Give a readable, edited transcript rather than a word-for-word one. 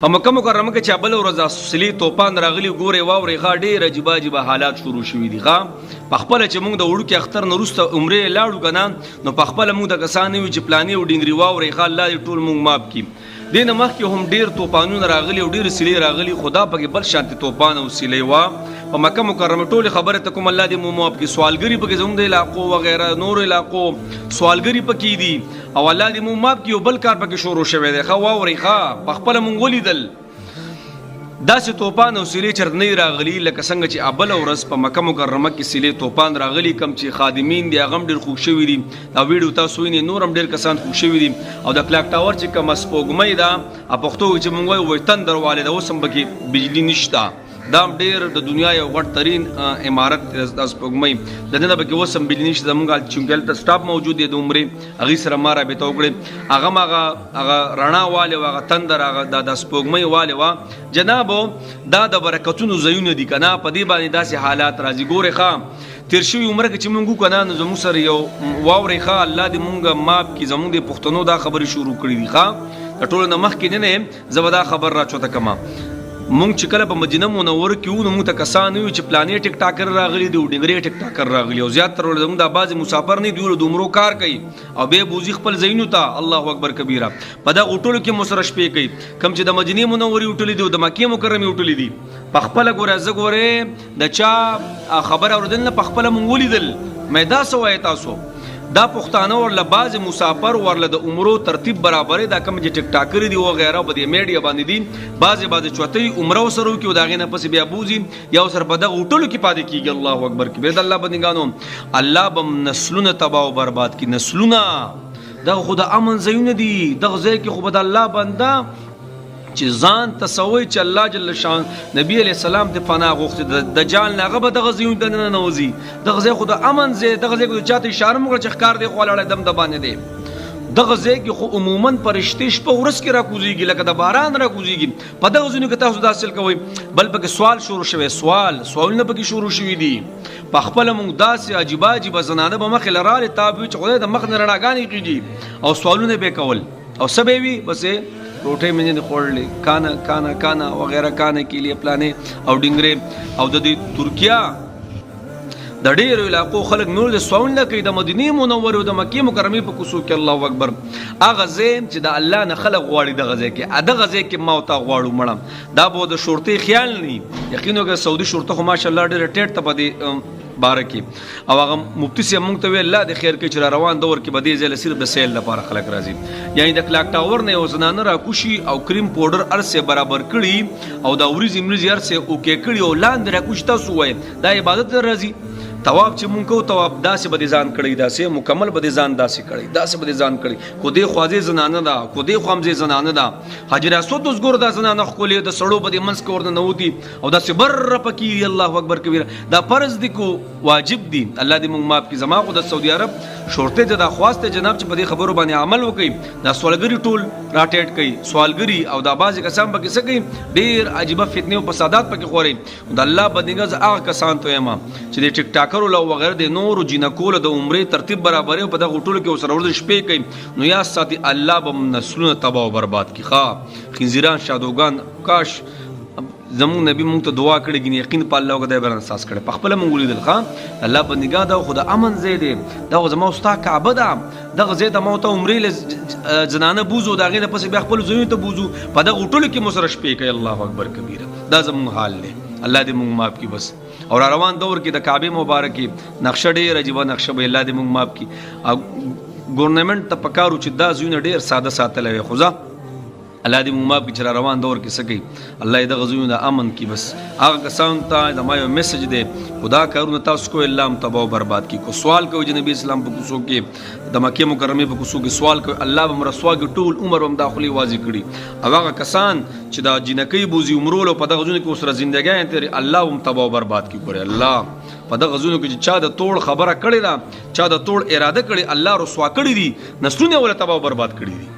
په مکه مکرمه کې چې بل ورځ اصلي توپان راغلي ګوري واوري غا ډېر عجیب عجیب حالات شروع شوي دي. غا په خپل چې موږ د وړو کې اختر نه وروسته عمرې لاړو کنه نو په خپل موږ د کسان وي چې پلانې او ډنګري واوري غا الله دې ټول موږ ماف کړي. دین مخکې هم ډېر توپانونه راغلي او ډېر سیلې راغلي، خدا پکې بل شانتي توپان او سیلې وا. په مکه مکرمه ټول خبره ته کوم الله دې مو ماف کړي. سوالګری پکې زموږ د علاقو وغیرہ نور علاقو سوالګری پکې دي او الله دې مو ماف کړي. او بل کار پکې شروع شوی دی خو واوري غا په خپل موږ ولیدل داسې توپان او سیلې چرنۍ راغلي لکه څنګه چې ابل ورځ په مکه مکرمه کې سیلې توپان راغلي کم چې خادمین دي هغه ډېر خوښ شوي دي. دا ویډیو تاسو وینئ نور هم ډېر کسان خوښ شوي دي. او د کلاک ټاور چې کومه سپوږمۍ ده پښتو چې موږ وایو تندر والې ده، اوس هم پکې بجلي نشته. دا ډېر د دنیا یو غټ ترین عمارت د سپوږمۍ د دې نه پکې اوس هم بجلي نشته. زموږ چې هلته سټاپ موجود دی د عمرې هغې سره ما رابطه وکړې، هغه رڼا والې وه، هغه تندر هغه د سپوږمۍ والې وه. جنابو دا د برکتونو ځایونه دي که نه، په دې باندې داسې حالات راځي. ګورې ښه تېر شوي عمره کې چې مونږ وکړه نو زموږ سره یو واورئ ښه الله دې مونږ ماف کړي. زموږ د پښتنو دا خبرې شروع کړي دي. ښه د ټولو نه مخکې نه یم زه به دا خبر راچوته کړم. مونږ چې کله په مدینه منوره کې وو نو مونږ ته کسان وي چې پلانې ټیک ټاکر راغلي دي او ډنګرې ټیک ټاکر راغلي او زیاتره زموږ دا بعضې مسافر نه دي د عمرو کار کوي او بیا بوځي خپل ځایونو ته. الله اکبر کبیره. په دغه هوټلو کې مو سره شپې کوي. کوم چې د مدینې منورې هوټلې دي او د مکې مکرمې هوټلې دي په خپله ګوره زه ګورې د چا خبره اورېدل نه په خپله مونږ ولیدل. مې دا څه وایې تاسو دا پښتانه ورله بعضې مسافر ورله د عمرو ترتیب برابرې دا کوم چې ټیک ټاکرې دي وغیره په دې میډیا باندې دي بعضې چوتۍ عمره ورسره وکړي او د هغې نه پسې بیا بوځي یا ورسره په دغه هوټلو کې پاتې کېږي. الله اکبر کبیر. د الله بندګانو الله به نسلونه تباه او برباد کړي. نسلونه دغه خو د امن ځایونه دي. دغه ځای کې خو به د الله بنده چې ځان تصوی چې الله جل شان نبی علیہ السلام ته پناه غوښتي د جال نه هغه به دغه ځایونه ته ننوځي. دغه ځای خو د امن ځای، دغه ځای کې د چاته اشاره مو کړه چې ښکار دی خو ولاړی دم د باندې دی. دغه ځای کې خو عموما فرشتې شپه ورځ کې راکوزېږي لکه د باران راکوزېږي. په دغه ځایونو کې تاسو دا حاصل کوئ. بل پکې سوال شروع شوی، سوالونه پکې شروع شوي دي. په خپله موږ داسې عجیبه عجیبه زنانه به مخې له رالې تا به وي چې خدای د مخ نه رڼاګانې کېږي او سوالونه به یې کول او څه به یې وي بسې روټۍ مې نه خوړلې کانا وغیرہ کانا کې لیے پلانې او ډنګرې. او د دې ترکیه د ډېرو علاقو خلک نور د سوال نه کوي د مدینې منورې او د مکې مکرمې په کوڅو کې. الله اکبر. هغه ځای چې د الله نه خلک غواړي دغه ځای کې دغه ځای کې ما او تا غواړو مړه دا به د شورتۍ خیال نه یقین وکړه. سعودي شورته خو ماشاءالله ډېره ټیټ ته په دې باره کې او هغه مفتي صاحب مونږ ته ویل الله دې خیر کوي چې را روان دور کې به دې ځای له صرف د سیل لپاره خلک راځي. یعنې د کلاک ټاور نه یو زنانه راکوشي او کریم پوډر هر څه برابر کړي او دا وریځې مریځې هر څه اوکې کړي او لاندې راکوشي. تاسو وایئ دا عبادت ته راځي. طواف چې مونږ کوو طواف داسې به دې ځان کړی، داسې مکمل به دې ځان داسې کړی، داسې به دې ځان کړی. خو دې خوازې زنانه ده، خو دې خوامزې زنانه ده. حجر اسود اوس ګوره دا زنانه ښکلې د سړو به دې منځ کې ورنه نوتي او داسې بره پکې. الله اکبر کبیره. دا فرض دي کو واجب دي. الله دې مونږ ماف کړي. زما خو د سعودي عرب شورتۍ ته دا خواست دی جناب چې په دې خبرو باندې عمل وکړي. دا سوالګري ټول راټیټ کوي سوالګري او دا بعضې کسان پکې څه کوي ډېر عجیبه فتنې او فسادات پکې خوري. د الله بندګان زه هغه کسان ته یم چې د ټیک ټاکرو له وغیره د نورو جینکولو د عمرې ترتیب برابرې او په دغه هوټلو کې ورسره ورځي شپې کوي نو یا ساتي الله به نسلونه تباه او برباد کړي. ښه خنزیران شادوګان کاش زموږ نبي مونږ ته دعا کړې ګینې یقین په الله خدای به احساس کړی. په خپله مونږ ولیدل ښه الله بندګان دا خو د امن ځای دی. دا خو زما ستا کعبه ده. دغه ځای ته ما ورته عمرې له زنانه بوځو د هغې نه پسې بیا خپلو ځایونو ته بوځو په دغه هوټلو کې مو سره شپې کوي. الله اکبر کبیره. دا زموږ حال دی. الله دې مونږ ماف کړي بس. او را روان دور کې د کعبې مبارکې نقشه ډېر عجیبه نقشه به الله دې مونږ ماف کړي. او ګورنمنټ ته پکار و چې دا ځایونه ډېر ساده ساتلی وي. خو الله دې مونږ ماف کړي چې را روان دور کې څه کوي الله دې دغه ځایونه د امن کړي. بس هغه کسانو ته زما یو میسج دی خدا کارونه تاسو کوئ الله هم تباه او برباد کړي. کو سوال کوئ چې نبي اسلام په کوڅو کې د مکې مکرمې په کوڅو کې سوال کوئ الله به مرسوا کړي ټول عمر به هم داخلي واضح کړي. او هغه کسان چې دا جینکۍ بوځي عمرولو په دغه ځایونو کې ورسره زندګۍ تېرې الله هم تباه او برباد کړي. ګورې الله په دغه ځایونو کې چې چا د توړ خبره کړې ده چا د توړ اراده کړې الله رسوا کړي دي نسلونه یې ورله تباه او برباد کړي دي.